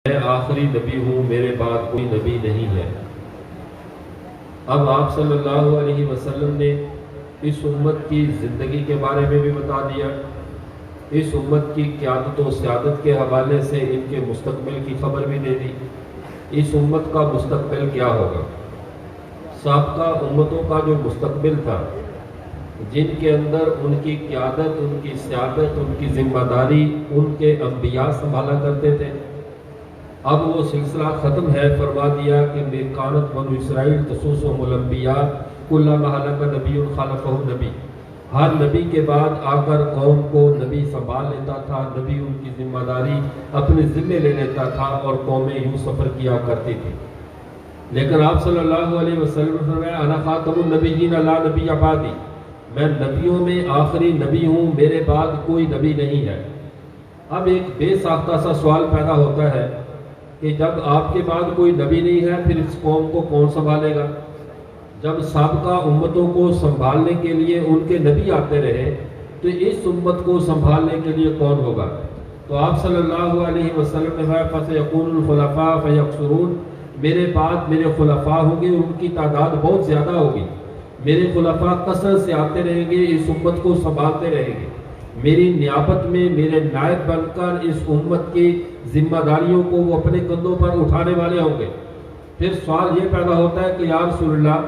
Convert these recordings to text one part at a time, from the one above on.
میں آخری نبی ہوں، میرے بعد کوئی نبی نہیں ہے۔ اب آپ صلی اللہ علیہ وسلم نے اس امت کی زندگی کے بارے میں بھی بتا دیا، اس امت کی قیادت و سیادت کے حوالے سے ان کے مستقبل کی خبر بھی دے دی۔ اس امت کا مستقبل کیا ہوگا؟ سابقہ امتوں کا جو مستقبل تھا، جن کے اندر ان کی قیادت، ان کی سیادت، ان کی ذمہ داری ان کے انبیاء سنبھالا کرتے تھے، اب وہ سلسلہ ختم ہے۔ فرما دیا کہ کانت بنو اسرائیل تسوسهم الانبیاء کلما ہلک نبی خلفہ نبی، ہر نبی کے بعد آ کر قوم کو نبی سنبھال لیتا تھا، نبی ان کی ذمہ داری اپنے ذمے لے لیتا تھا اور قومیں یوں سفر کیا کرتی تھی۔ لیکن آپ صلی اللہ علیہ وسلم نے فرمایا انا خاتم النبیین لا نبی بعدی، میں نبیوں میں آخری نبی ہوں، میرے بعد کوئی نبی نہیں ہے۔ اب ایک بے ساختہ سا سوال پیدا ہوتا ہے کہ جب آپ کے بعد کوئی نبی نہیں ہے، پھر اس قوم کو کون سنبھالے گا؟ جب سابقہ امتوں کو سنبھالنے کے لیے ان کے نبی آتے رہے تو اس امت کو سنبھالنے کے لیے کون ہوگا؟ تو آپ صلی اللہ علیہ وسلم نے فرمایا فَسَيَكُونُ الْخُلَفَاءُ فَيَكْثُرُونَ، میرے بعد میرے خلفاء ہوں گے، ان کی تعداد بہت زیادہ ہوگی۔ میرے خلفاء کثرت سے آتے رہیں گے، اس امت کو سنبھالتے رہیں گے، میری نیابت میں میرے نائب بن کر اس امت کی ذمہ داریوں کو وہ اپنے کندھوں پر اٹھانے والے ہوں گے۔ پھر سوال یہ پیدا ہوتا ہے کہ یا رسول اللہ،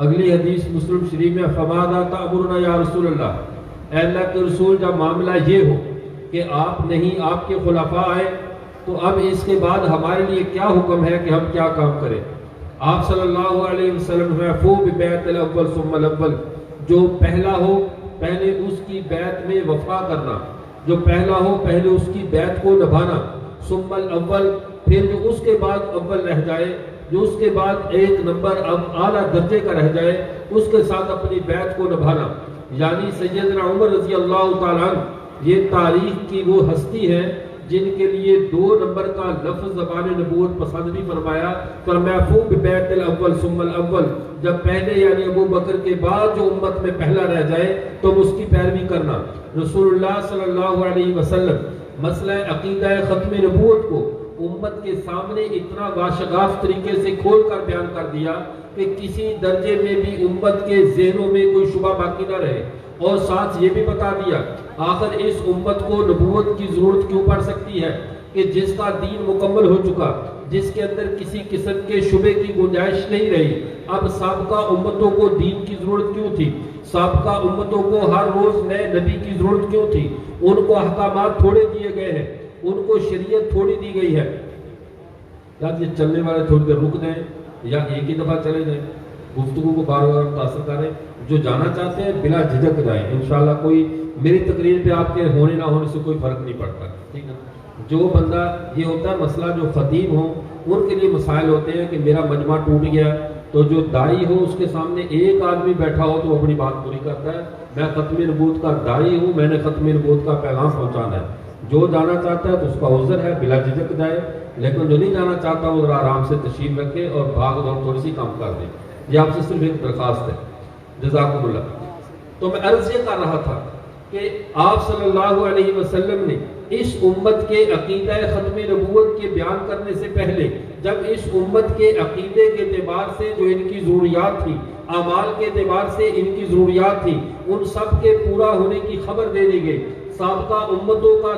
اگلی حدیث مسلم شریف میں فَمَاذَا تَأْمُرُنَا یا رسول اللہ، اے اللہ کے رسول جب معاملہ یہ ہو کہ آپ نہیں، آپ کے خلفاء آئے، تو اب اس کے بعد ہمارے لیے کیا حکم ہے کہ ہم کیا کام کریں؟ آپ صلی اللہ علیہ وسلم نے فو بِبَیْعَتِ الْأَوَّلِ ثُمَّ الْأَوَّلِ، جو پہلا ہو پہلے اس کی بیعت میں وفا کرنا، جو پہلا ہو پہلے اس کی بیعت کو نبھانا، ثم الاول، پھر جو اس کے بعد اول رہ جائے، جو اس کے بعد ایک نمبر اب اعلیٰ درجے کا رہ جائے، اس کے ساتھ اپنی بیعت کو نبھانا۔ یعنی سیدنا عمر رضی اللہ تعالیٰ عنہ یہ تاریخ کی وہ ہستی ہے جن کے لیے 2 نمبر کا لفظ زبان نبوت پسند بھی فرمایا، فرمایا فو بِبَیْعَتِ الْأَوَّلِ ثُمَّ الْأَوَّلِ، جب پہلے یعنی ابو بکر کے بعد جو امت میں پہلا رہ جائے تو اس کی پیروی کرنا۔ رسول اللہ صلی اللہ علیہ وسلم مسئلہ عقیدہ ختم نبوت کو امت کے سامنے اتنا واشگاف طریقے سے کھول کر بیان کر دیا کہ کسی درجے میں بھی امت کے ذہنوں میں کوئی شبہ باقی نہ رہے، اور ساتھ یہ بھی بتا دیا آخر اس امت کو نبوت کی ضرورت کیوں پڑ سکتی ہے کہ جس کا دین مکمل ہو چکا، جس کے اندر کسی قسم کے شبے کی گنجائش نہیں رہی، اب سابقہ امتوں کو دین کی ضرورت کیوں تھی؟ سابقہ امتوں کو ہر روز نئے نبی کی ضرورت کیوں تھی؟ ان کو احکامات تھوڑے دیے گئے ہیں، ان کو شریعت تھوڑی دی گئی ہے۔ یا یہ چلنے والے تھوڑی دیر رک دیں یا ایک ہی دفعہ چلے جائیں، گفتگو کو بار بار متاثر کریں، جو جانا چاہتے ہیں بلا جھجک جائیں، انشاءاللہ کوئی میری تقریر پہ آپ کے ہونے نہ ہونے سے کوئی فرق نہیں پڑتا، ٹھیک ہے؟ جو بندہ یہ ہوتا ہے مسئلہ، جو خطیب ہوں ان کے لیے مسائل ہوتے ہیں کہ میرا مجمع ٹوٹ گیا، تو جو داعی ہو اس کے سامنے ایک آدمی بیٹھا ہو تو وہ اپنی بات پوری کرتا ہے، میں ختم نبوت کا داعی ہوں، میں نے ختم نبوت کا پیغام پہنچانا ہے۔ جو جانا چاہتا ہے تو اس کا عذر ہے، بلا جھجک جائے، لیکن جو نہیں جانا چاہتا وہ ذرا آرام سے تشریف رکھے اور بھاگ دوڑ تھوڑی سی کام کر دے۔ یہ آپ سے صرف ایک درخواست ہے، جزاکم اللہ۔ تو میں عرض یہ کر رہا تھا کہ آپ صلی اللہ علیہ وسلم نے اس امت کے عقیدہ ختم نبوت کے بیان کرنے سے پہلے جب اس امت کے عقیدے کے اعتبار سے جو ان کی ضروریات تھی، اعمال کے اعتبار سے ان کی ضروریات تھی، ان سب کے پورا ہونے کی خبر دے دی گئی۔ سابقہ امتوں کا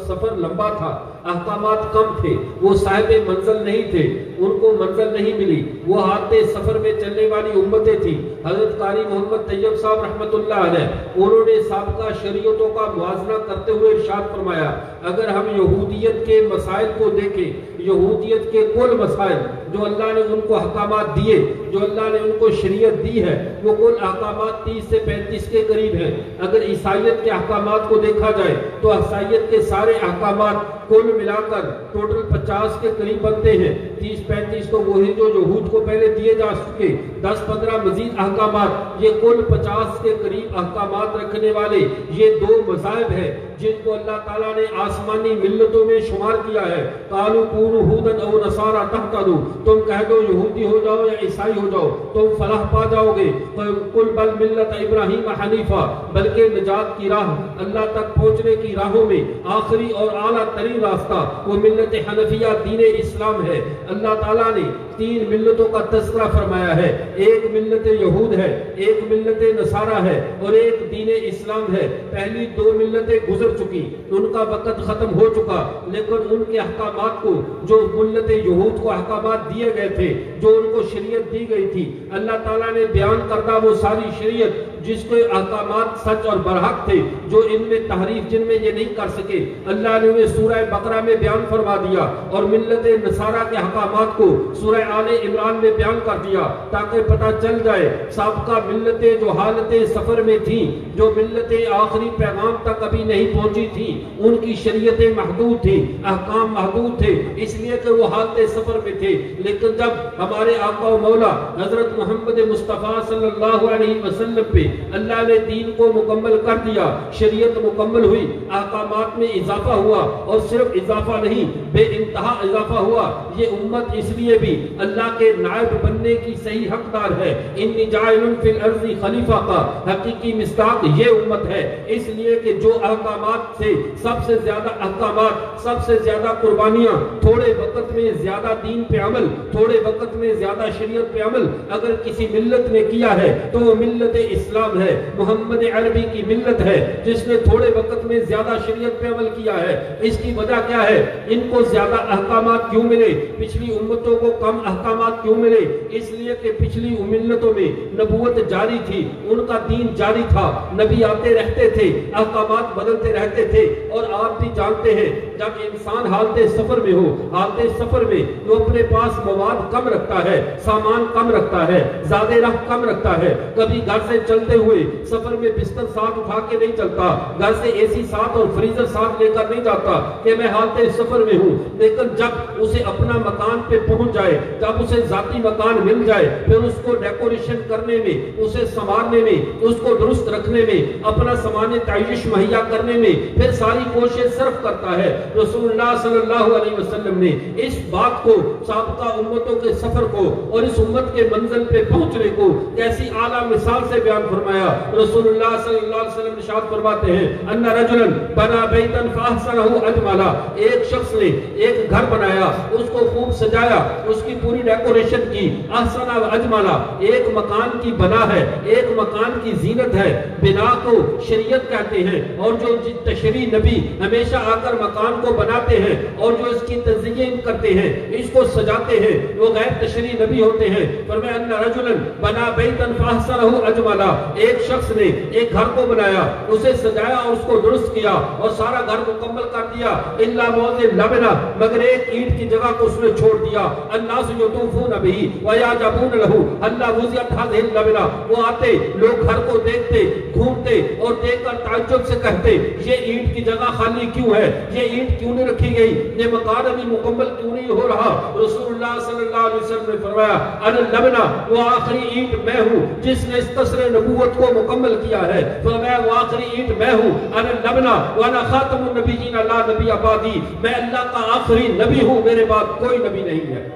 سفر لمبا تھا، احکامات کم تھے، وہ صاحب منزل نہیں تھے، ان کو منزل نہیں ملی، وہ ہاتھ سفر میں چلنے والی امتیں تھیں۔ حضرت قاری محمد طیب صاحب رحمۃ اللہ علیہ انہوں نے سابقہ شریعتوں کا موازنہ کرتے ہوئے ارشاد فرمایا اگر ہم یہودیت کے مسائل کو دیکھیں، یہودیت کے کل مسائل جو اللہ نے ان کو احکامات دیے، جو اللہ نے ان کو شریعت دی ہے، وہ کل احکامات 30 سے 35 کے قریب ہیں۔ اگر عیسائیت کے احکامات کو دیکھا جائے تو عیسائیت کے سارے احکامات کل ملا کر ٹوٹل 50 کے قریب بنتے ہیں۔ 30-35 تو وہی جو یہود کو پہلے دیے جا چکے، 10-15 مزید احکامات، یہ کل 50 کے قریب احکامات رکھنے والے یہ 2 مذاہب ہیں جن کو اللہ تعالیٰ نے آسمانی ملتوں میں شمار کیا ہے۔ قالوا کونوا ھودا او نصارا تہتدوا، تم کہہ دو یہودی ہو جاؤ یا عیسائی ہو جاؤ تم فلاح پا جاؤ گے، قل بل ملت ابراہیم حنیفہ، بلکہ نجات کی راہ، اللہ تک پہنچنے کی راہوں میں آخری اور اعلیٰ ترین راستہ وہ ملت حنفیہ دین اسلام ہے۔ اللہ تعالیٰ نے 3 ملتوں کا تذکرہ فرمایا ہے، ایک ملت یہود ہے، ایک ملت نصارہ ہے اور ایک دین اسلام ہے۔ پہلی 2 ملتیں گزر چکی، ان کا وقت ختم ہو چکا، لیکن ان کے احکامات کو، جو ملت یہود کو احکامات دیے گئے تھے، جو ان کو شریعت دی گئی تھی، اللہ تعالیٰ نے بیان کردہ وہ ساری شریعت جس کے احکامات سچ اور برحق تھے، جو ان میں تحریف جن میں یہ نہیں کر سکے، اللہ نے انہیں سورہ بقرہ میں بیان فرما دیا، اور ملت نصارہ کے احکامات کو سورہ آل عمران میں بیان کر دیا، تاکہ پتہ چل جائے سابقہ ملتیں جو حالت سفر میں تھیں، جو ملتیں آخری پیغام تک ابھی نہیں پہنچی تھیں، ان کی شریعتیں محدود تھیں، احکام محدود تھے، اس لیے کہ وہ حالت سفر میں تھے۔ لیکن جب ہمارے آقا و مولا حضرت محمد مصطفیٰ صلی اللہ علیہ وسلم پہ اللہ نے دین کو مکمل کر دیا، شریعت مکمل ہوئی، احکامات میں اضافہ ہوا، اور صرف اضافہ نہیں بے انتہا اضافہ ہوا۔ یہ امت اس لیے بھی اللہ کے نائب بننے کی صحیح حقدار ہے، انی جاعل فی الارض خلیفہ کا حقیقی مصداق یہ امت ہے، اس لیے کہ جو احکامات سے سب سے زیادہ احکامات، سب سے زیادہ قربانیاں، تھوڑے وقت میں زیادہ دین پہ عمل، تھوڑے وقت میں زیادہ شریعت پہ عمل اگر کسی ملت نے کیا ہے تو وہ ملت اسلام ہے، محمد عربی کی ملت ہے، جس نے تھوڑے وقت میں زیادہ شریعت پہ عمل کیا ہے۔ اس کی وجہ کیا ہے؟ ان کو زیادہ احکامات کیوں ملے، پچھلی امتوں کو کم احکامات کیوں ملے؟ اس لیے کہ پچھلی ملتوں میں نبوت جاری تھی، ان کا دین جاری تھا، نبی آتے رہتے تھے، احکامات بدلتے رہتے تھے، اور آپ بھی جانتے ہیں جب انسان حالت سفر میں ہو، حالت سفر میں وہ اپنے پاس مواد کم رکھتا ہے، سامان کم رکھتا ہے، زیادہ راہ کم رکھتا ہے، کبھی گھر سے چلتے ہوئے سفر میں بستر ساتھ اٹھا کے نہیں چلتا، گھر سے اے سی ساتھ اور فریزر ساتھ لے کر نہیں جاتا کہ میں حالت سفر میں ہوں۔ لیکن جب اسے اپنا مکان پہ پہنچ جائے، جب اسے ذاتی مکان مل جائے، پھر اس کو ڈیکوریشن کرنے میں، اسے سنوارنے میں، اس کو درست رکھنے میں، اپنا سامان تعیش مہیا کرنے میں پھر ساری کوشش صرف کرتا ہے۔ رسول اللہ صلی اللہ علیہ وسلم نے اس بات کو، سابقہ امتوں کے سفر کو اور اس امت کے منزل پہ پہنچنے کو کیسی اعلیٰ مثال سے بیان فرمایا۔ رسول اللہ صلی اللہ علیہ وسلم ارشاد فرماتے ہیں ان رجلا بنا بیتا فاحسنہ اجملا، ایک شخص نے ایک گھر بنایا، اس کو خوب سجایا، اس کی پوری ڈیکوریشن کی، احسن و اجملا، ایک مکان کی بنا ہے، ایک مکان کی زینت ہے۔ بنا کو شریعت کہتے ہیں، اور جو تشریع نبی ہمیشہ آ کر مکان کو بناتے ہیں اور جو اس کی تزئین کرتے ہیں، اس کو سجاتے ہیں، وہ غیر تشریع نبی ہوتے ہیں۔ فرمایا ان رجلا بنا بیتا فاحسنہ اجملا، ایک شخص نے ایک گھر کو بنایا، اسے سجایا اور اس کو درست کیا اور سارا گھر مکمل کر دیا، الا موضع لبنہ، مگر ایک اینٹ کی جگہ کو اس نے چھوڑ دیا۔ الناس یطوفون به ویعجبون له الا وضعت هذه اللبنہ، وہ آتے، لوگ گھر کو دیکھتے، گھومتے اور دیکھ کر تعجب سے کہتے یہ اینٹ کی جگہ خالی کیوں ہے، یہ اینٹ کیوں نہیں رکھی گئی، یہ مکان ابھی مکمل کیوں نہیں ہو رہا؟ رسول اللہ صلی اللہ علیہ وسلم نے فرمایا انا اللبنہ، وہ آخری اینٹ میں ہوں جس نے اس قصر نبوت کو مکمل کیا ہے۔ فرمایا وہ آخری اینٹ میں ہوں، انا اللبنہ وانا خاتم النبیین لا نبی بعدی، میں اللہ کا آخری نبی ہوں، میرے بعد کوئی نبی نہیں ہے۔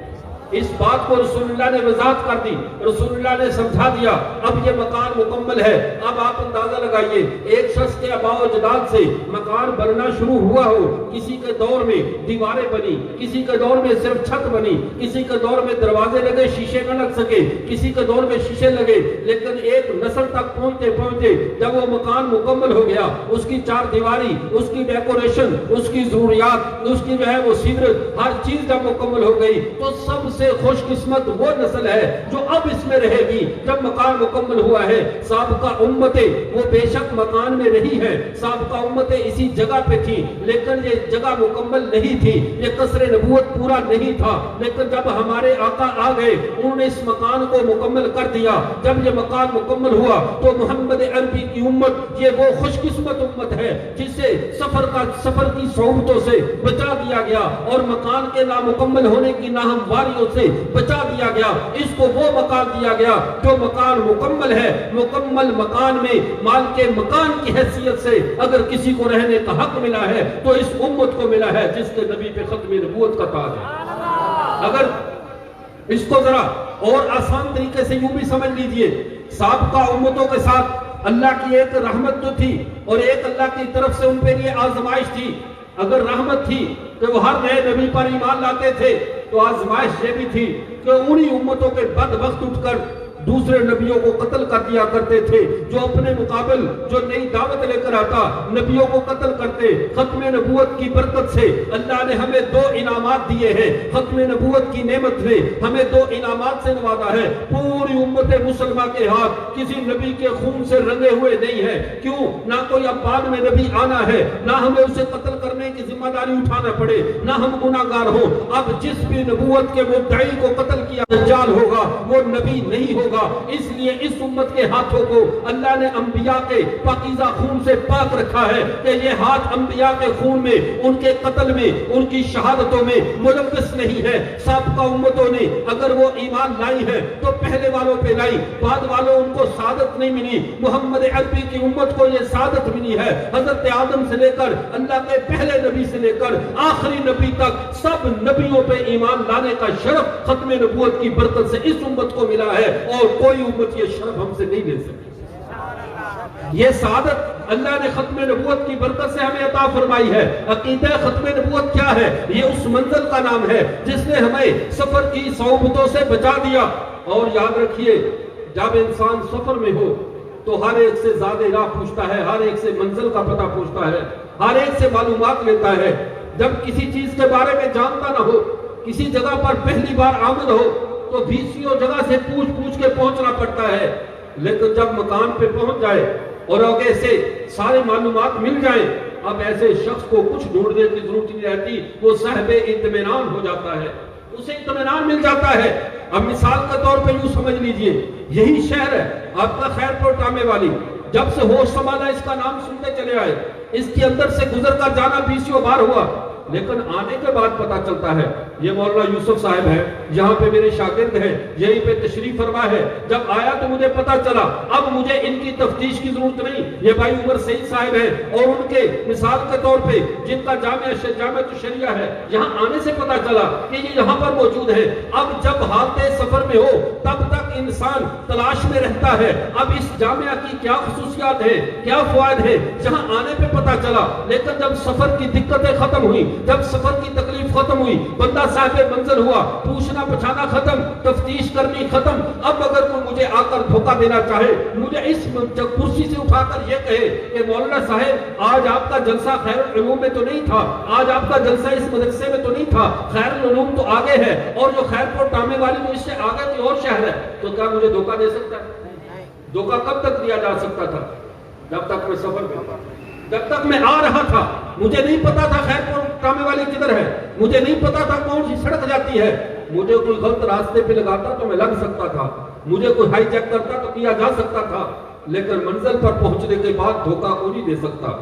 اس بات کو رسول اللہ نے وضاحت کر دی، رسول اللہ نے سمجھا دیا، اب یہ مکان مکمل ہے۔ اب آپ اندازہ لگائیے، ایک شخص کے آباء و اجداد سے مکان بننا شروع ہوا ہو، کسی کے دور میں دیواریں بنی، کسی کے دور میں صرف چھت بنی، کسی کے دور میں دروازے لگے شیشے نہ لگ سکے، کسی کے دور میں شیشے لگے، لیکن ایک نسل تک پہنچتے پہنچتے جب وہ مکان مکمل ہو گیا، اس کی چار دیواری، اس کی ڈیکوریشن، اس کی ضروریات، اس کی جو ہے وہ سیرت، ہر چیز جب مکمل ہو گئی تو سب سے خوش قسمت وہ نسل ہے جو اب اس میں رہے گی جب مکان مکمل ہوا ہے۔ سابقہ امتیں وہ بے شک مکان میں رہی ہے، سابقہ امتیں اسی جگہ پہ تھی، لیکن یہ جگہ مکمل نہیں تھی، یہ قصر نبوت پورا نہیں تھا، لیکن جب ہمارے آقا آ گئے انہوں نے اس مکان کو مکمل کر دیا۔ جب یہ مکان مکمل ہوا تو محمد عربی کی امت یہ وہ خوش قسمت امت ہے جسے سفر کی صعوبتوں سے بچا دیا گیا اور مکان کے نامکمل ہونے کی ناہمواریوں سے بچا دیا گیا۔ اس کو وہ مکان دیا گیا جو مکان مکمل ہے۔ مکمل مکان میں مال کے مکان کی حیثیت سے اگر کسی کو رہنے کا حق ملا ہے تو اس امت کو ملا ہے جس کے نبی پہ ختم نبوت کا تاج ہے۔ اس کو ذرا اور آسان طریقے سے یوں بھی سمجھ لیجئے، سابقہ امتوں کے ساتھ اللہ کی ایک رحمت تو تھی اور ایک اللہ کی طرف سے ان پہ یہ آزمائش تھی۔ اگر رحمت تھی کہ وہ ہر نئے نبی پر ایمان لاتے تھے، تو آزمائش یہ بھی تھی کہ انہی امتوں کے بدبخت اٹھ کر دوسرے نبیوں کو قتل کر دیا کرتے تھے، جو اپنے مقابل جو نئی دعوت لے کر آتا نبیوں کو قتل کرتے۔ ختم نبوت کی برکت سے اللہ نے ہمیں دو انعامات دیے ہیں، ختم نبوت کی نعمت نے ہمیں دو انعامات سے نوازا ہے۔ پوری امت مسلمہ کے ہاتھ کسی نبی کے خون سے رنگے ہوئے نہیں ہے، کیوں؟ نہ کوئی اب بعد میں نبی آنا ہے، نہ ہمیں اسے قتل کرنے کی ذمہ داری اٹھانا پڑے، نہ ہم گناہگار ہوں۔ اب جس بھی نبوت کے مدعی کو قتل کیا دجال ہوگا وہ نبی نہیں ہوگا۔ اس لیے اس امت کے ہاتھوں کو اللہ نے انبیاء کے پاکیزہ خون سے پاک رکھا ہے کہ یہ ہاتھ انبیاء کے خون میں، ان کے قتل میں، ان کی شہادتوں میں ملوث نہیں ہے۔ سابقہ امتوں نے اگر وہ ایمان لائی ہے تو پہلے والوں پہ لائی، بعد والوں ان کو سعادت نہیں ملی۔ محمد عربی کی امت کو یہ سعادت ملی ہے، حضرت آدم سے لے کر اللہ کے پہلے نبی سے لے کر آخری نبی تک سب نبیوں پہ ایمان لانے کا شرف ختم نبوت کی برکت سے اس امت کو ملا ہے، اور کوئی امت یہ شرف ہم سے نہیں لے سکتی۔ یہ سعادت اللہ نے ختم نبوت کی برکت سے ہمیں عطا فرمائی ہے۔ عقیدہ ختم نبوت کیا ہے؟ یہ اس منزل کا نام ہے جس نے ہمیں سفر کی صعوبتوں سے بچا دیا۔ اور یاد رکھیے، جب انسان سفر میں ہو تو ہر ایک سے زیادہ راہ پوچھتا ہے، ہر ایک سے منزل کا پتہ پوچھتا ہے، ہر ایک سے معلومات لیتا ہے۔ جب کسی چیز کے بارے میں جانتا نہ ہو، کسی جگہ پر پہلی بار آمد ہو تو 20 جگہ سے پوچھ کے پہنچنا پڑتا ہے، لیکن جب مکان پہ پہنچ جائے اور آگے سے سارے معلومات مل جائیں، اب ایسے شخص کو کچھ ڈھونڈنے کی ضرورت نہیں رہتی، وہ صاحب اطمینان ہو جاتا ہے، اسے اطمینان مل جاتا ہے۔ اب مثال کے طور پہ یوں سمجھ لیجئے، یہی شہر ہے آپ کا خیرپور ٹامے والی، جب سے ہوش سنبھالا اس کا نام سنتے چلے آئے، اس کے اندر سے گزر کر جانا 20 بار ہوا، لیکن آنے کے بعد پتا چلتا ہے یہ مولانا یوسف صاحب ہے، یہاں پہ میرے شاگرد ہیں، یہیں پہ تشریف فرما ہے۔ جب آیا تو مجھے پتا چلا اب مجھے ان کی تفتیش کی ضرورت نہیں، یہ بھائی عمر سعید صاحب ہیں، اور ان کے مثال کے طور پہ جن کا جامعہ شریعہ ہے، یہاں آنے سے پتا چلا کہ یہ یہاں پر موجود ہے۔ اب جب حالت سفر میں ہو تب تک انسان تلاش میں رہتا ہے، اب اس جامعہ کی کیا خصوصیات ہیں، کیا فوائد ہیں، جہاں آنے پہ پتا چلا۔ لیکن جب سفر کی دقتیں ختم ہوئی، جب سفر کی تکلیف ختم ہوئی، بندہ صاحب منزل ہوا، پوچھنا پچھانا ختم، تفتیش کرنی ختم، اب اگر کوئی مجھے آ کر دھوکہ دینا چاہے، مجھے اس کرسی سے اٹھا کر یہ کہے کہ مولانا صاحب آج آپ کا جلسہ خیر العلوم میں تو نہیں تھا، آج آپ کا جلسہ اس مدرسے میں تو نہیں تھا، خیر العلوم تو آگے ہے، اور جو خیرپور ٹامے والی تو اس سے آگے کوئی اور شہر ہے، تو کیا مجھے دھوکہ دے سکتا ہے؟ دھوکہ کب تک دیا جا سکتا تھا؟ جب تک میں سفر میں تھا، جب تک میں آ رہا تھا، مجھے نہیں پتا تھا خیرپور ٹامے والی کدھر ہے، مجھے نہیں پتا تھا کون سی سڑک جاتی ہے، مجھے کوئی غلط راستے پہ لگاتا تو میں لگ سکتا تھا، مجھے کوئی ہائی جیک کرتا تو کیا جا سکتا تھا، لیکن منزل پر پہنچنے کے بعد دھوکہ کو نہیں دے سکتا۔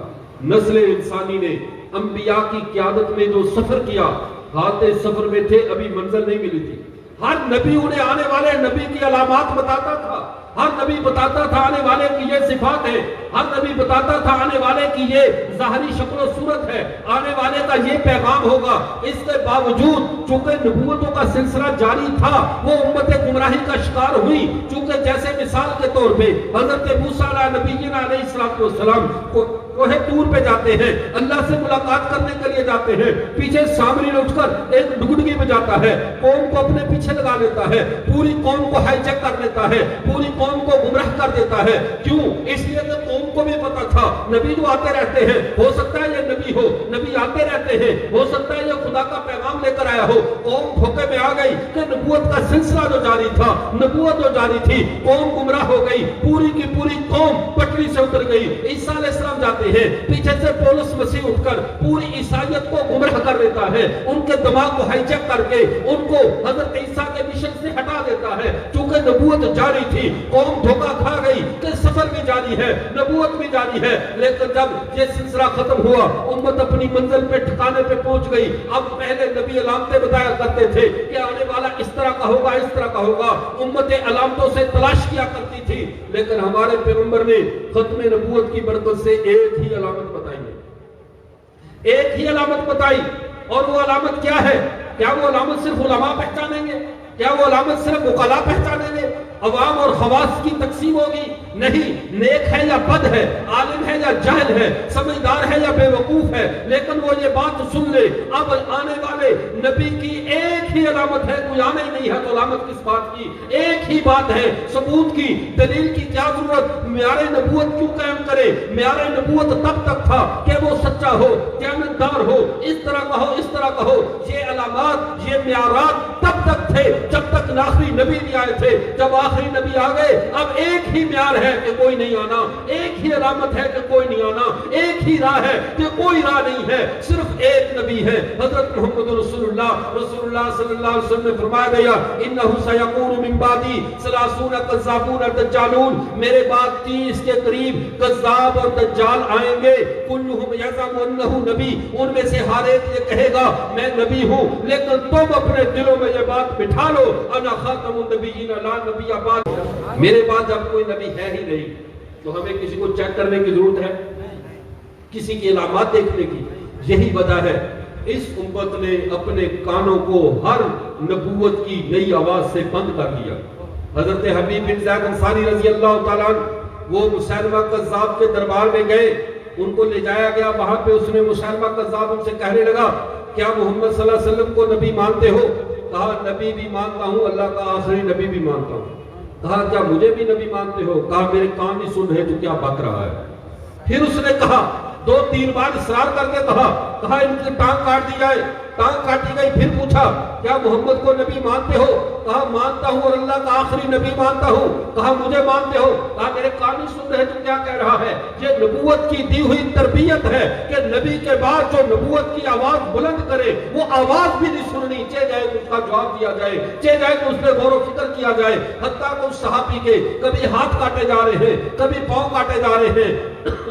نسل انسانی نے انبیاء کی قیادت میں جو سفر کیا، حالت سفر میں تھے، ابھی منزل نہیں ملی تھی۔ ہر نبی انہیں آنے والے نبی کی علامات بتاتا تھا، ہر نبی بتاتا تھا آنے والے کی یہ صفات ہے، ہر نبی بتاتا تھا آنے والے کی یہ ظاہری شکل و صورت ہے، آنے والے کا یہ پیغام ہوگا۔ اس کے باوجود چونکہ نبوتوں کا سلسلہ جاری تھا، وہ امت گمراہی کا شکار ہوئی۔ چونکہ جیسے مثال کے طور پہ حضرت موسیٰ علیہ السلام کو کوہ طور پہ جاتے ہیں، اللہ سے ملاقات کرنے کے لیے جاتے ہیں، پیچھے سامری اٹھ کر ایک ڈگڈگی بجاتا ہے، قوم کو اپنے پیچھے لگا لیتا ہے، پوری قوم کو ہائی جیک کر لیتا ہے، پوری قوم کو گمراہ کر دیتا ہے۔ کیوں؟ اس لیے کہ قوم کو بھی پتا تھا نبی جو آتے رہتے ہیں، ہو سکتا ہے یہ نبی ہو، نبی آتے رہتے ہیں، ہو سکتا ہے یہ خدا کا پیغام لے کر آیا ہو۔ قوم دھوکے میں آ گئی کہ نبوت کا سلسلہ جو جاری تھا، نبوت جو جاری تھی، قوم گمراہ ہو گئی، پوری کی پوری قوم پٹری سے اتر گئی۔ عیسیٰ علیہ السلام جاتے ہیں، پیچھے سے پولس مسیح اٹھ کر پوری عیسائیت کو گمراہ کر دیتا ہے، ان کے دماغ کو ہائی جیک کر کے ان کو حضرت عیسیٰ کے مشن سے ہٹا دیتا ہے۔ چونکہ نبوت جاری تھی، قوم دھوکہ کھا گئی کہ سفر بھی جاری ہے، نبوت بھی جاری ہے، لیکن جب یہ سلسلہ ختم ہوا، امت اپنی منزل پہ ٹھکانے پہ پہنچ گئی۔ اب پہلے نبی علامتیں بتایا کرتے تھے کہ آنے والا اس طرح کا ہوگا، اس طرح کا ہوگا، امت علامتوں سے تلاش کیا کرتی تھی، لیکن ہمارے پیغمبر نے ختم نبوت کی برکت سے ایک ہی علامت بتائی ہے، ایک ہی علامت بتائی، اور وہ علامت کیا ہے؟ کیا وہ علامت صرف علماء پہچانیں گے؟ کیا وہ علامت صرف وکلا پہچانیں گے؟ عوام اور خواص کی تقسیم ہوگی؟ نہیں، نیک ہے یا بد ہے، عالم ہے یا جاہل ہے، سمجھدار ہے یا بے وقوف ہے، لیکن وہ یہ بات سن لے اب آنے والے نبی کی ایک ہی علامت ہے، کوئی آنا ہی نہیں ہے تو علامت کس بات کی؟ ایک ہی بات ہے، ثبوت کی، دلیل کی کیا ضرورت؟ معیار نبوت کیوں قائم کرے؟ معیار نبوت تب تک تھا کہ وہ سچا ہو، دیانتدار ہو، اس طرح کہو اس طرح کہو۔ یہ علامات، یہ معیارات تب تک تھے جب تک آخری نبی نہیں آئے تھے۔ جب آخری نبی آ گئے اب ایک ہی معیار ہے کہ کوئی نہیں آنا، ایک ہی علامت ہے کہ کوئی نہیں آنا، ایک ہی راہ ہے کہ کوئی راہ نہیں ہے، صرف ایک نبی ہے حضرت محمد رسول اللہ صلی اللہ علیہ وسلم نے فرمایا گیا انہو سیکون من بعدی ثلاثون کذابون دجالون، میرے بعد 30 کے قریب کذاب اور دجال آئیں گے، کلہم یزعم انہ نبی، ان میں سے ہر ایک یہ کہے گا میں نبی ہوں، لیکن تم اپنے دلوں میں یہ بات بٹھا لو انا خاتم النبیین لا نبی بعد، میرے بعد جب کوئی نبی ہے ہی نہیں تو ہمیں کسی کو چیک کرنے کی ضرورت ہے، کسی کی علامات دیکھنے کی؟ یہی وجہ ہے اس امت نے اپنے کانوں کو ہر نبوت کی نئی آواز سے بند کر دیا۔ حضرت حبیب بن زید انصاری رضی اللہ تعالیٰ وہ مسیلمہ کذاب کے دربار میں گئے، ان کو لے جایا گیا، وہاں پہ اس نے مسیلمہ کذاب ان سے کہنے لگا کیا محمد صلی اللہ علیہ وسلم کو نبی مانتے ہو؟ کہا نبی بھی مانتا ہوں، اللہ کا آخری نبی بھی مانتا ہوں۔ کہا کیا مجھے بھی نبی مانتے ہو؟ کہا میرے کان نہیں سن رہے تو کیا بک رہا ہے؟ پھر اس نے کہا 2-3 بار اصرار کر کے کہا ان کی ٹانگ کاٹ دی جائے، ٹانگ کاٹی گئی۔ پھر پوچھا کیا محمد کو نبی مانتے ہو؟ کہا مانتا ہوں اور اللہ کا آخری نبی مانتا ہوں۔ کہا مجھے مانتے ہو؟ کہا میرے کان نہیں سن رہے تو کیا کہہ رہا ہے؟ یہ نبوت کی دی ہوئی تربیت ہے کہ نبی کے بعد جو نبوت کی آواز بلند کرے وہ آواز بھی نہیں سننی، چاہے جائے تو اس کا جواب دیا جائے، چاہے جائے تو اس پہ غور و فکر کیا جائے۔ حتیٰ کہ اس صحابی کے کبھی ہاتھ کاٹے جا رہے ہیں، کبھی پاؤں کاٹے جا رہے ہیں،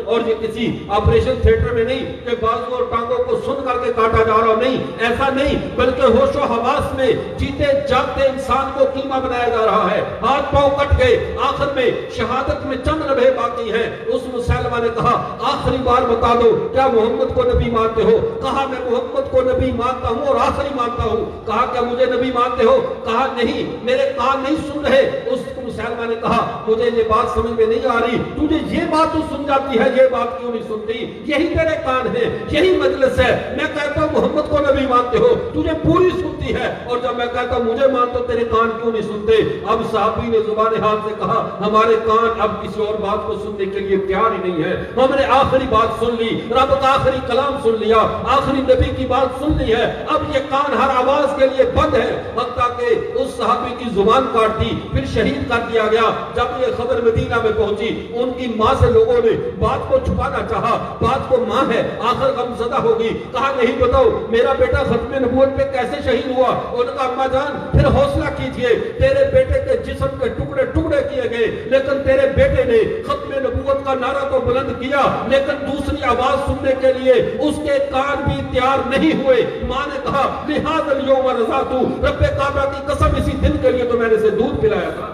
اور یہ کسی آپریشن تھیٹر میں نہیں کہ بازو اور ٹانگوں کو سن کر کے کاٹا جا رہا، نہیں، ایسا نہیں، بلکہ ہوش و حواس میں جیتے جاگتے انسان کو قیمہ بنایا جا رہا ہے۔ ہاتھ پاؤں کٹ گئے، آخر میں شہادت میں چند لمحے باقی ہیں۔ اس مسلمہ نے کہا آخری بار بتا دو کیا محمد کو نبی مانتے ہو؟ کہا میں محمد کو نبی مانتا ہوں اور آخری مانتا ہوں۔ کہا کیا مجھے نبی مانتے ہو؟ کہا نہیں، میرے کان نہیں سن رہے۔ اس مسلمہ نے کہا مجھے یہ بات سمجھ میں نہیں آ رہی، تجھے یہ بات تو سن جاتی ہے، یہ بات کیوں نہیں سنتی؟ یہی تیرے کان ہے، یہی مجلس ہے، میں کہتا ہوں محمد کو نبی مانتے ہو، تجھے پوری سنتی ہے، اور جب میں کہتا ہوں مجھے مانتے ہو تیرے کان کیوں نہیں سنتے؟ اب صحابی نے زبان حال سے کہا ہمارے کان اب کسی اور بات کو سننے کے لیے تیار ہی نہیں ہے، ہم نے آخری بات سن لی، رب کا آخری کلام سن لیا، آخری نبی کی بات سن لی ہے، اب یہ کان ہر آواز کے لیے بند ہے۔ حتیٰ کہ اس صحابی کی زبان کاٹ دی، پھر شہید کر دیا گیا۔ جب یہ خبر مدینہ میں پہنچی ان کی ماں سے لوگوں نے بات کو چھپانا چاہا، بات کو ماں ہے آخر غم زدہ ہوگی، کہا نہیں بتاؤ میرا بیٹا ختم نبوت پہ کیسے شہید ہوا؟ ان کا اماں جان پھر حوصلہ کیجئے، تیرے بیٹے کے جسم کے ٹکڑے ٹکڑے کیے گئے، لیکن تیرے بیٹے نے ختم نبوت کا نعرہ تو بلند کیا، لیکن دوسری آواز سننے کے لیے اس کے کان بھی تیار نہیں ہوئے۔ ماں نے کہا لہذا اليوم رضعت، رب کعبہ کی قسم اسی دن کے لیے تو میں نے اسے دودھ پلایا تھا،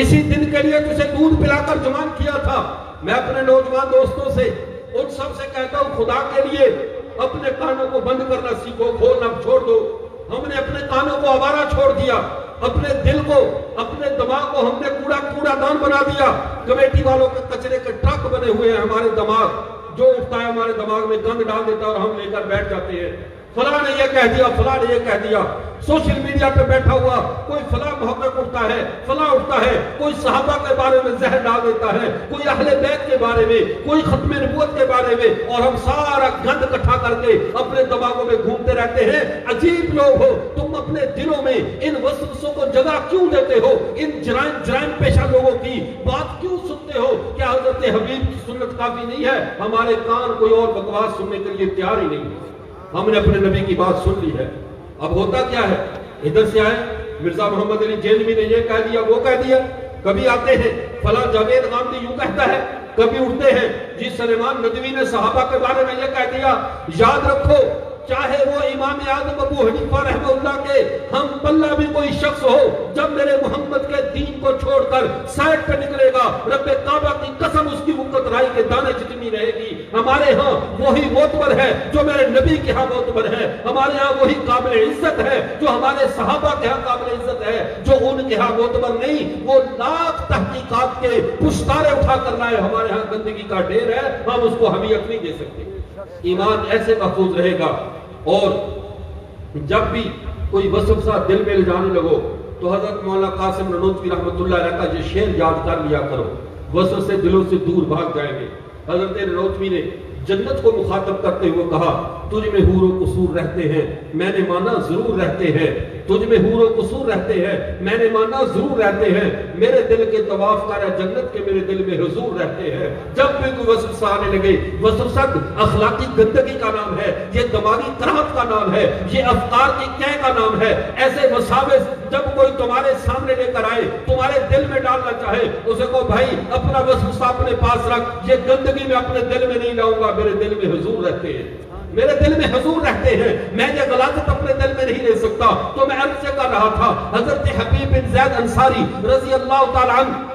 اسی دن کے لیے تجھے دودھ پلا کر جوان کیا تھا۔ میں اپنے نوجوان دوستوں سے ان سب سے کہتا ہوں خدا کے لیے اپنے کانوں کو بند کرنا سیکھو، کھولنا چھوڑ دو۔ ہم نے اپنے کانوں کو آوارہ چھوڑ دیا، اپنے دل کو، اپنے دماغ کو ہم نے کوڑا دان بنا دیا۔ کمیٹی والوں کے کچرے کے ٹرک بنے ہوئے ہیں ہمارے دماغ، جو اٹھتا ہے ہمارے دماغ میں گند ڈال دیتا ہے اور ہم لے کر بیٹھ جاتے ہیں، فلاں نے یہ کہہ دیا، فلاں نے یہ کہہ دیا۔ سوشل میڈیا پہ بیٹھا ہوا کوئی فلاں محقق اٹھتا ہے، فلاں اٹھتا ہے، کوئی صحابہ کے بارے میں زہر ڈال دیتا ہے، کوئی اہل بیت کے بارے میں، کوئی ختم نبوت کے بارے میں، اور ہم سارا گند اکٹھا کر کے اپنے دماغوں میں گھومتے رہتے ہیں۔ عجیب لوگ ہو تم، اپنے دلوں میں ان وسوسوں کو جگہ کیوں دیتے ہو؟ ان جرائم پیشہ لوگوں کی بات کیوں سنتے ہو؟ کیا حضرت حبیب کی سنت کافی نہیں ہے؟ ہمارے کان کوئی اور بکواس سننے کے لیے تیار ہی نہیں ہے، ہم نے اپنے نبی کی بات سن لی ہے۔ اب ہوتا کیا ہے، ادھر سے آئے مرزا محمد علی جیلوی نے یہ کہہ دیا، وہ کہہ دیا، کبھی آتے ہیں فلاں جاوید غامدی یوں کہتا ہے، کبھی اٹھتے ہیں جی سلیمان ندوی نے صحابہ کے بارے میں یہ کہہ دیا۔ یاد رکھو چاہے وہ امام اعظم ابو حنیفہ رحمہ اللہ کے ہم پلہ بھی کوئی شخص ہو، جب میرے محمد کے دین کو چھوڑ کر سائٹ پہ نکلے گا، رب کعبہ کی قسم اس کی وقت رائی کے دانے جتنی رہے گی، ہمارے ہاں وہی معتبر ہے جو میرے نبی کے ہاں معتبر ہے، ہمارے ہاں وہی قابل عزت ہے جو ہمارے صحابہ کے ہاں قابل عزت ہے، جو ان کے ہاں معتبر نہیں وہ لاکھ تحقیقات کے پشتارے اٹھا کر لائے، ہمارے ہاں گندگی کا ڈھیر ہے، ہم اس کو حمیت نہیں دے سکتے۔ ایمان ایسے محفوظ رہے گا۔ اور جب بھی کوئی وسوسہ دل میں لے جانے لگو تو حضرت مولانا قاسم نانوتوی رحمۃ اللہ علیہ کا یہ شعر یاد کر لیا کرو، وسوسے دلوں سے دور بھاگ جائیں گے۔ حضرت نانوتوی نے جنت کو مخاطب کرتے ہوئے کہا، تجھ میں حور و قصور رہتے ہیں، میں نے مانا ضرور رہتے ہیں، تجھ میں حور و قصور رہتے ہیں، میں نے مانا ضرور رہتے ہیں، میرے دل کے طواف کر جنت کے میرے دل میں حضور رہتے ہیں۔ جب بھی کوئی وسوسہ آنے لگے، وسوسہ اخلاقی گندگی کا نام ہے، یہ دماغی کراہت کا نام ہے، یہ افکار کی قے کا نام ہے، ایسے وساوس جب کوئی تمہارے سامنے لے کر آئے، تمہارے دل میں ڈالنا چاہے، اسے کہو بھائی اپنا وسوسہ اپنے پاس رکھ، یہ گندگی میں اپنے دل میں نہیں لاؤں گا، میرے دل میں حضور رہتے ہیں، میرے دل میں حضور رہتے ہیں، میں یہ غلاظت اپنے دل میں نہیں لے سکتا۔ تو میں عرض سے کر رہا تھا، حضرت حبیب بن زید انصاری رضی اللہ تعالیٰ عنہ،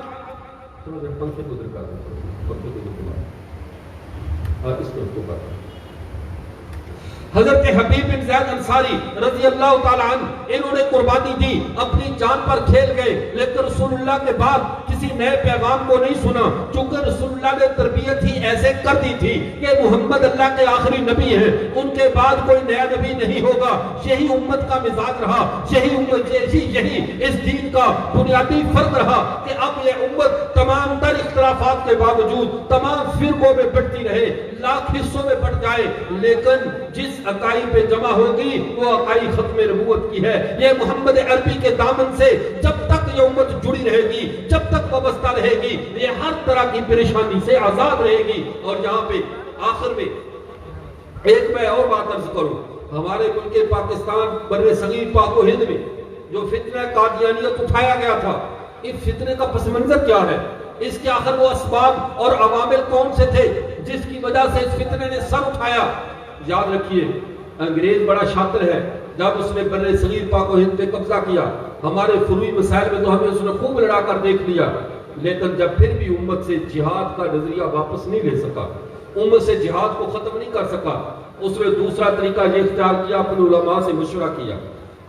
حضرت حبیب بن زید انصاری رضی اللہ تعالیٰ عنہ انہوں نے قربانی دی، اپنی جان پر کھیل گئے، لیکن رسول اللہ کے بعد کسی نئے پیغام کو نہیں سنا، چونکہ رسول اللہ نے تربیت ہی ایسے کر دی تھی کہ محمد اللہ کے آخری نبی ہیں، ان کے بعد کوئی نیا نبی نہیں ہوگا، یہی امت کا مزاج رہا، یہی اس دین کا بنیادی فرق رہا کہ اب یہ امت تمام تر اختلافات کے باوجود تمام فرقوں میں بٹتی رہے، لاکھ حصوں میں بٹ جائے، لیکن جس اکائی پہ جمع ہوگی وہ اکائی ختم نبوت کی ہے۔ یہ محمد عربی کے دامن سے جب تک یہ امت جڑی رہے گی، جب تک وابستہ رہے گی، یہ ہر طرح کی پریشانی سے آزاد رہے گی۔ اور یہاں پہ آخر میں ایک میں اور بات عرض کروں، ہمارے ملک پاکستان بر صغیر پاک و ہند میں جو فتنہ قادیانیت اٹھایا گیا تھا، اس فتنے کا پس منظر کیا ہے؟ اس کے آخر وہ اسباب اور عوامل کون سے تھے جس کی وجہ سے اس فتنے نے سر اٹھایا؟ یاد رکھیے، انگریز بڑا شاطر ہے، جب اس نے بر صغیر پاک و ہند پہ قبضہ کیا، ہمارے فروعی مسائل میں تو ہمیں اس نے خوب لڑا کر دیکھ لیا، لیکن جب پھر بھی امت سے جہاد کا نظریہ واپس نہیں لے سکا، امت سے جہاد کو ختم نہیں کر سکا، اس نے دوسرا طریقہ یہ اختیار کیا، اپنے علماء سے مشورہ کیا۔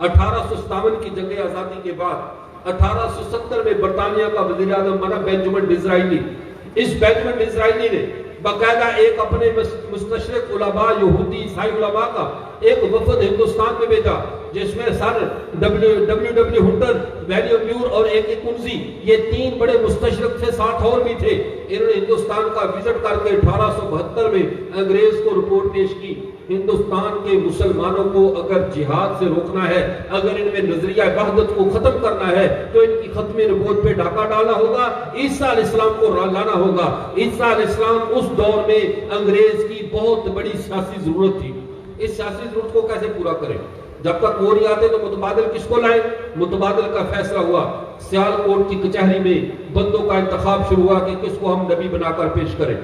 1857 کی جنگ آزادی کے بعد 1870 میں برطانیہ کا وزیر اعظم بنا بینجامن ڈزرائیلی، اس بینجامن ڈزرائیلی نے باقاعدہ ایک اپنے مستشرق علماء، یہودی عیسائی علماء کا ایک وفد ہندوستان میں بھیجا، جس میں سر ڈبلیو ہنٹر، ویلیو میور اور ایک کنزی، یہ تین بڑے مستشرق تھے، ساتھ اور بھی تھے۔ انہوں نے ہندوستان کا وزٹ کر کے 1872 میں انگریز کو رپورٹ پیش کی، ہندوستان کے مسلمانوں کو اگر جہاد سے روکنا ہے، اگر ان میں نظریہ وحدت کو ختم کرنا ہے تو ان کی ختم نبوت پہ ڈاکہ ڈالنا ہوگا، عیسیٰ علیہ السلام کو لانا ہوگا۔ عیسیٰ علیہ السلام اس دور میں انگریز کی بہت بڑی سیاسی ضرورت تھی، اس سیاسی ضرورت کو کیسے پورا کریں؟ جب تک وہ نہیں آتے تو متبادل کس کو لائیں؟ متبادل کا فیصلہ ہوا، سیال کوٹ کی کچہری میں بندوں کا انتخاب شروع ہوا کہ کس کو ہم نبی بنا کر پیش کریں۔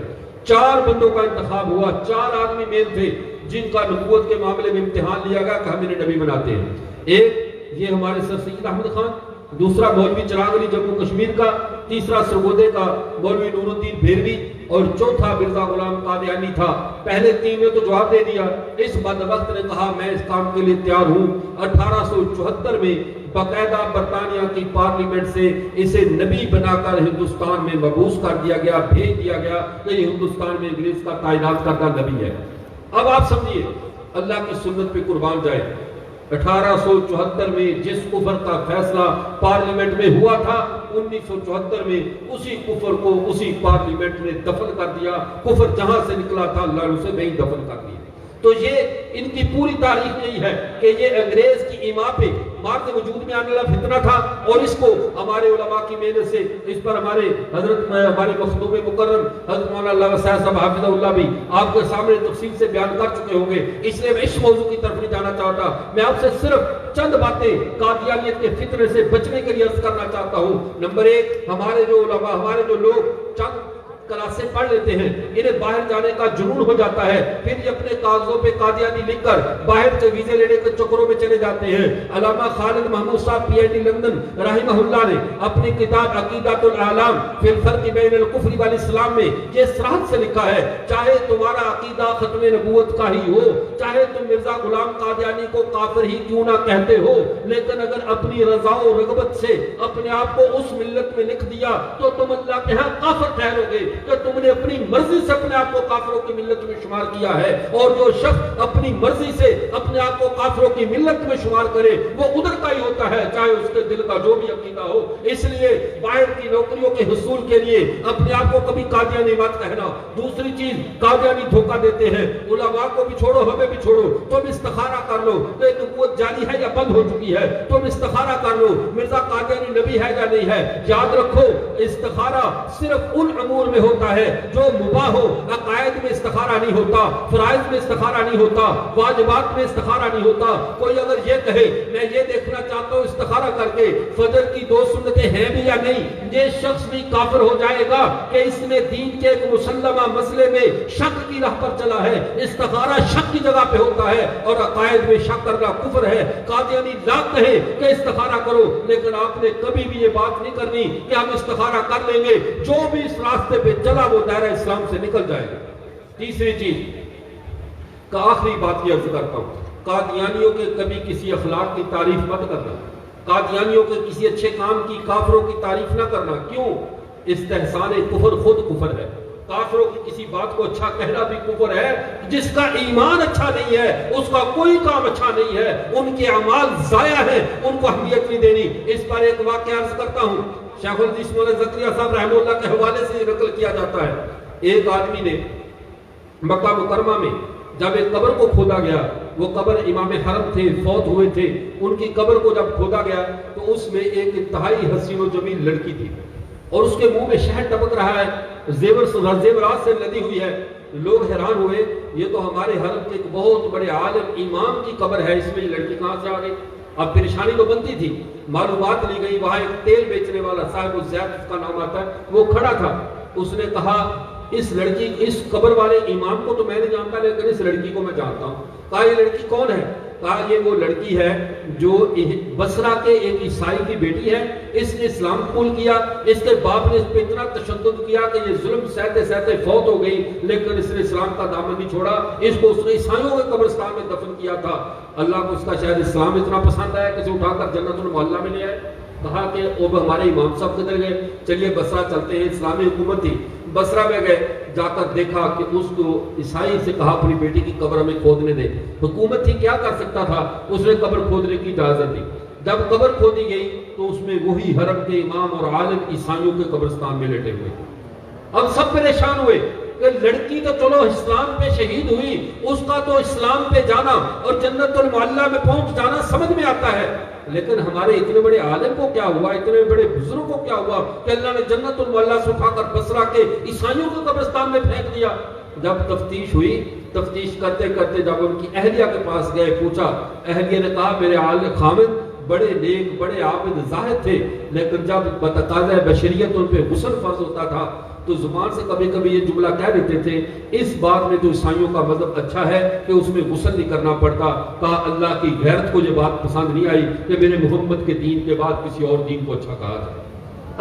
4 بندوں کا انتخاب ہوا، 4 آدمی مین تھے جن کا نبوت کے معاملے میں امتحان لیا گیا کہ ہم انہیں نبی بناتے ہیں۔ ایک یہ ہمارے سر سید احمد خان، دوسرا مولوی چراغ علی جموں کشمیر کا، تیسرا سرگودے کا مولوی نور الدین بھیروی، اور چوتھا مرزا غلام قادیانی تھا۔ پہلے 3 نے تو جواب دے دیا، اس بدبخت نے کہا میں اس کام کے لیے تیار ہوں۔ 1874 میں باقاعدہ برطانیہ کی پارلیمنٹ سے اسے نبی بنا کر ہندوستان میں مبعوث کر دیا گیا، بھیج دیا گیا کہ یہ ہندوستان میں انگریز کا تعینات کردہ نبی ہے۔ اب آپ سمجھیے، اللہ کی سنت پہ قربان جائے، 1874 میں جس کفر کا فیصلہ پارلیمنٹ میں ہوا تھا، 1974 میں اسی کفر کو اسی پارلیمنٹ نے دفن کر دیا۔ کفر جہاں سے نکلا تھا اللہ نے اسے وہیں دفن کر دیا۔ تو یہ ان کی پوری تاریخ یہی ہے کہ یہ انگریز کی ایما پہ مارد وجود میں آنے والا فتنہ تھا، اور اس کو ہمارے علماء کی محنت سے اس پر ہمارے مخدوم مکرم حضرت مولانا اللہ صاحب حافظ اللہ بھی آپ کے سامنے تفصیل سے بیان کر چکے ہوں گے، اس لیے میں اس موضوع کی طرف نہیں جانا چاہتا۔ میں آپ سے صرف چند باتیں قادیانیت کے فتنے سے بچنے کے لیے عرض کرنا چاہتا ہوں۔ نمبر 1، ہمارے جو علماء، ہمارے جو لوگ چند کلاسیں پڑھ لیتے ہیں، انہیں باہر جانے کا جنون ہو جاتا ہے، پھر یہ اپنے کاغذوں پہ قادیانی لکھ کر باہر کے ویزے لینے کے چکروں میں چلے جاتے ہیں۔ علامہ خالد محمود صاحب پی ایچ ڈی لندن رحمہ اللہ نے اپنی کتاب عقیدۃ الاعلام فی الفرق بین الکفر والاسلام میں یہ صراحت سے لکھا ہے، چاہے تمہارا عقیدہ ختم نبوت کا ہی ہو، چاہے تم مرزا غلام قادیانی کو کافر ہی کیوں نہ کہتے ہو، لیکن اگر اپنی رضا و رغبت سے اپنے آپ کو اس ملت میں لکھ دیا تو تم اللہ کے ہاں کافر ٹھہرو گے، کہ تم نے اپنی مرضی سے اپنے آپ کو کافروں کی ملت میں شمار کیا ہے، اور جو شخص اپنی مرضی سے اپنے آپ کو کافروں کی ملت میں شمار کرے وہ ادھر کا ہی ہوتا ہے، چاہے اس کے دل کا جو بھی عقیدہ ہو۔ اس لیے باہر کی نوکریوں کے حصول کے لیے اپنے آپ کو کبھی قادیانی مت کہنا۔ دوسری چیز، قادیانی دھوکہ دیتے ہیں، علماء کو بھی چھوڑو ہمیں بھی چھوڑو، تم استخارہ کر لو تو ایک نبوت جاری ہے یا بند ہو چکی ہے، تم استخارہ کر لو مرزا قادیانی نبی ہے یا نہیں ہے۔ یاد رکھو استخارہ صرف ان امور میں ہوتا ہے جو مباح ہو، عقائد میں استخارہ نہیں ہوتا، فرائض میں استخارہ نہیں ہوتا، واجبات میں استخارہ نہیں ہوتا۔ کوئی اگر یہ کہے میں یہ دیکھنا چاہتا ہوں استخارہ کر کے فجر کی 2 سنتیں ہیں بھی یا نہیں، یہ شخص بھی کافر ہو جائے گا کہ اس نے دین کے ایک مسلمہ مسئلے میں شک کی راہ پر چلا ہے۔ استخارہ شک کی جگہ پہ ہوتا ہے اور عقائد میں شک کرنا کفر ہے۔ قادیانی لا کہے کہ استخارہ کرو، لیکن آپ نے کبھی بھی یہ بات نہیں کرنی کہ ہم استخارہ کر لیں گے، جو بھی اس راستے پہ چلا وہ دائرہ اسلام سے نکل جائے گا۔ تیسری چیز کا آخری بات یہ عرض کرتا ہوں، قادیانیوں کے کبھی کسی اخلاق کی تعریف مت کرنا، قادیانیوں کے کسی اچھے کام کی کافروں کی تعریف نہ کرنا۔ کیوں؟ استحسان کفر خود کفر ہے، کافروں کی کسی بات کو اچھا کہنا بھی کفر ہے۔ جس کا ایمان اچھا نہیں ہے اس کا کوئی کام اچھا نہیں ہے، ان کے اعمال ضائع ہیں، ان کو اہمیت نہیں دینی۔ اس پر ایک واقعہ عرض کرتا ہوں، شیخ الحدیث مولانا زکریا صاحب رحمہ اللہ کے حوالے سے نقل کیا جاتا ہے۔ ایک آدمی نے مکہ مکرمہ میں جب ایک قبر کو کھودا گیا، وہ قبر امام حرم تھے، فوت ہوئے تھے، ان کی قبر کو جب کھودا گیا تو اس میں ایک انتہائی حسین و جمیل لڑکی تھی، اور اس کے منہ میں شہد ٹپک رہا ہے، زیورات سے لدی ہوئی ہے۔ لوگ حیران ہوئے، یہ تو ہمارے حرم کے ایک بہت بڑے عالم امام کی قبر ہے، اس میں یہ لڑکی کہاں سے آ گئی؟ اب پریشانی تو بنتی تھی، معلومات لی گئی، وہاں ایک تیل بیچنے والا صاحب الزیات اس کا نام آتا ہے، وہ کھڑا تھا۔ اس نے کہا اس لڑکی، اس قبر والے امام کو تو میں نہیں جانتا لیکن اس لڑکی کو میں جانتا ہوں۔ کہا یہ لڑکی کون ہے؟ کہا یہ وہ لڑکی ہے جو بصرہ کے ایک عیسائی کی بیٹی ہے، اس نے اسلام قبول کیا، اس کے باپ نے اس پہ اتنا تشدد کیا کہ یہ ظلم سہتے سہتے فوت ہو گئی، لیکن اس نے اسلام کا دامن نہیں چھوڑا، اس کو اس نے عیسائیوں کے قبرستان میں دفن کیا تھا۔ اللہ کو اس کا شاید اسلام اتنا پسند آیا کہ اسے اٹھا کر جنت المعلیٰ میں لے آئے۔ کہا کہ اب ہمارے امام صاحب کدھر گئے؟ چلیے بصرہ چلتے ہیں، اسلامی حکومت تھی، بصرہ میں گئے، جا کر دیکھا کہ اس کو عیسائی سے کہا اپنی بیٹی کی قبر ہمیں کھودنے دے۔ حکومت تھی، کیا کر سکتا تھا؟ اس نے قبر کھودنے کی اجازت دی۔ جب قبر کھودی گئی تو اس میں وہی حرم کے امام اور عالم عیسائیوں کے قبرستان میں لیٹے ہوئے۔ اب سب پریشان ہوئے کہ لڑکی تو چلو اسلام پہ شہید ہوئی، اس کا تو اسلام پہ جانا اور جنت المعلیٰ میں پہنچ جانا سمجھ میں آتا ہے، لیکن ہمارے اتنے بڑے عالم کو کیا ہوا، اتنے بڑے بزرگ کو کیا ہوا کہ اللہ نے جنت المعلیٰ سے اٹھا کر بصرہ کے عیسائیوں کے قبرستان میں پھینک دیا؟ جب تفتیش ہوئی، تفتیش کرتے کرتے جب ان کی اہلیہ کے پاس گئے، پوچھا، اہلیہ نے کہا میرے خامد بڑے نیک، بڑے عابد، زاہد تھے، لیکن جب بتقاضۂ بشریت ان پہ غسل فرض ہوتا تھا تو زبان سے کبھی کبھی یہ جملہ کہہ دیتے تھے، اس بات میں تو عیسائیوں کا مذہب اچھا ہے کہ اس میں غسل نہیں کرنا پڑتا۔ کہا اللہ کی غیرت کو یہ بات پسند نہیں آئی کہ میرے محمد کے دین کے بعد کسی اور دین کو اچھا کہا جائے۔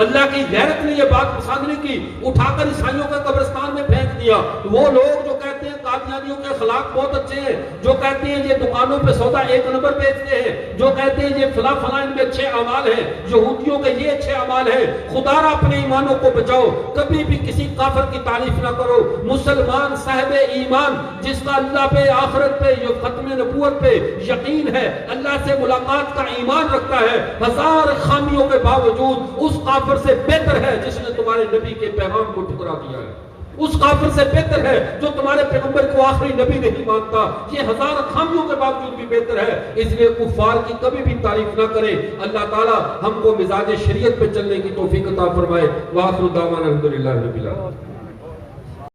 اللہ کی غیرت نے یہ بات پسند نہیں کی، اٹھا کر عیسائیوں کے قبرستان میں پھینک دیا۔ وہ لوگ جو کہتے ہیں قادیانیوں کے اخلاق بہت اچھے ہیں، جو کہتے ہیں یہ دکانوں پہ سودا 1 نمبر بیچتے ہیں، جو کہتے ہیں یہ فلاں فلاں ان میں اچھے اعمال ہیں، یہودیوں کے یہ اچھے اعمال ہیں، خدا را اپنے ایمانوں کو بچاؤ، کبھی بھی کسی کافر کی تعریف نہ کرو۔ مسلمان صاحب ایمان جس کا اللہ پہ، آخرت پہ، ختم نبوت پہ یقین ہے، اللہ سے ملاقات کا ایمان رکھتا ہے، 1000 خامیوں کے باوجود اس کافر سے بہتر ہے جس نے تمہارے نبی کے پیغام کو ٹھکرا دیا ہے، اس کافر سے بہتر ہے جو تمہارے پیغمبر کو آخری نبی نہیں مانتا، یہ 1000 خامیوں کے باوجود بھی بہتر ہے۔ اس لیے کفار کی کبھی بھی تعریف نہ کریں۔ اللہ تعالی ہم کو مزاج شریعت پہ چلنے کی توفیق عطا فرمائے۔ وآخر دعوانا الحمدللہ رب العالمین۔